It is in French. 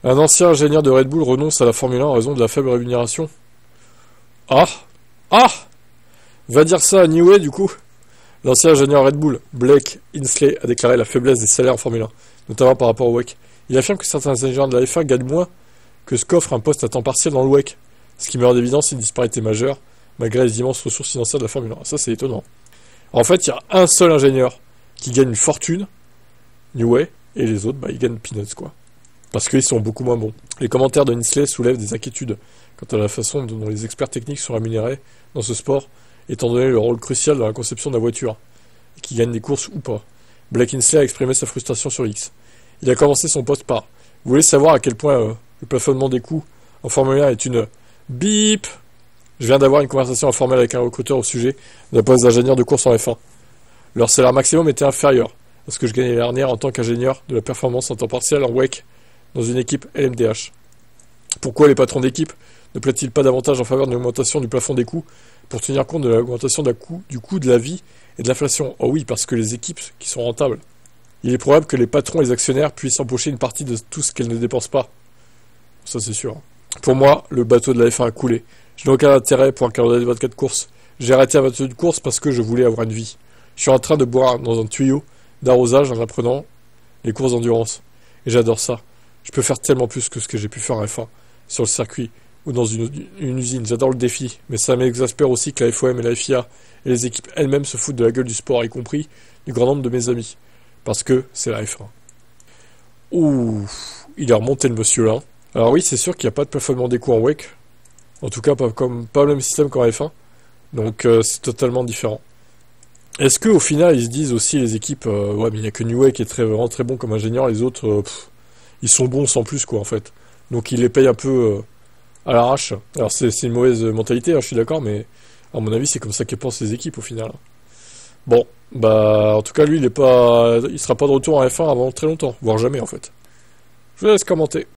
Un ancien ingénieur de Red Bull renonce à la Formule 1 en raison de la faible rémunération. Ah! Ah! Va dire ça à Newey, du coup. L'ancien ingénieur Red Bull, Blake Insley, a déclaré la faiblesse des salaires en Formule 1, notamment par rapport au WEC. Il affirme que certains ingénieurs de la F1 gagnent moins que ce qu'offre un poste à temps partiel dans le WEC, ce qui met en évidence une disparité majeure, malgré les immenses ressources financières de la Formule 1. Ça, c'est étonnant. En fait, il y a un seul ingénieur qui gagne une fortune, Newey, et les autres, ils gagnent peanuts, quoi. Parce qu'ils sont beaucoup moins bons. Les commentaires de Insley soulèvent des inquiétudes quant à la façon dont les experts techniques sont rémunérés dans ce sport, étant donné le rôle crucial dans la conception de la voiture, et qui gagne des courses ou pas. Blake Insley a exprimé sa frustration sur X. Il a commencé son post par: Vous voulez savoir à quel point le plafonnement des coûts en Formule 1 est une bip? Je viens d'avoir une conversation informelle avec un recruteur au sujet de la poste d'ingénieur de course en F1. Leur salaire maximum était inférieur à ce que je gagnais l'année dernière en tant qu'ingénieur de la performance en temps partiel en WEC dans une équipe LMDH. Pourquoi les patrons d'équipe ne plaident-ils pas davantage en faveur d'une augmentation du plafond des coûts pour tenir compte de l'augmentation du coût de la vie et de l'inflation? Oh oui, parce que les équipes qui sont rentables. Il est probable que les patrons et les actionnaires puissent empocher une partie de tout ce qu'elles ne dépensent pas. Ça, c'est sûr. Pour moi, le bateau de la F1 a coulé. Je n'ai aucun intérêt pour un calendrier de 24 courses. J'ai arrêté la 21 course parce que je voulais avoir une vie. Je suis en train de boire dans un tuyau d'arrosage en apprenant les courses d'endurance. Et j'adore ça. Je peux faire tellement plus que ce que j'ai pu faire en F1, sur le circuit ou dans une usine. J'adore le défi, mais ça m'exaspère aussi que la FOM et la FIA et les équipes elles-mêmes se foutent de la gueule du sport, y compris du grand nombre de mes amis. Parce que c'est la F1. Ouh, il est remonté le monsieur là. Alors oui, c'est sûr qu'il n'y a pas de plafonnement des coûts en WEC. En tout cas, pas le même système qu'en F1. Donc c'est totalement différent. Est-ce qu'au final, ils se disent aussi, les équipes, ouais, mais il n'y a que Newey qui est vraiment très bon comme ingénieur, les autres, ils sont bons sans plus, quoi, en fait. Donc ils les payent un peu à l'arrache. Alors c'est une mauvaise mentalité, hein, je suis d'accord, mais à mon avis, c'est comme ça qu'elles pensent les équipes au final. Bon, en tout cas, lui, il sera pas de retour en F1 avant très longtemps, voire jamais, en fait. Je vous laisse commenter.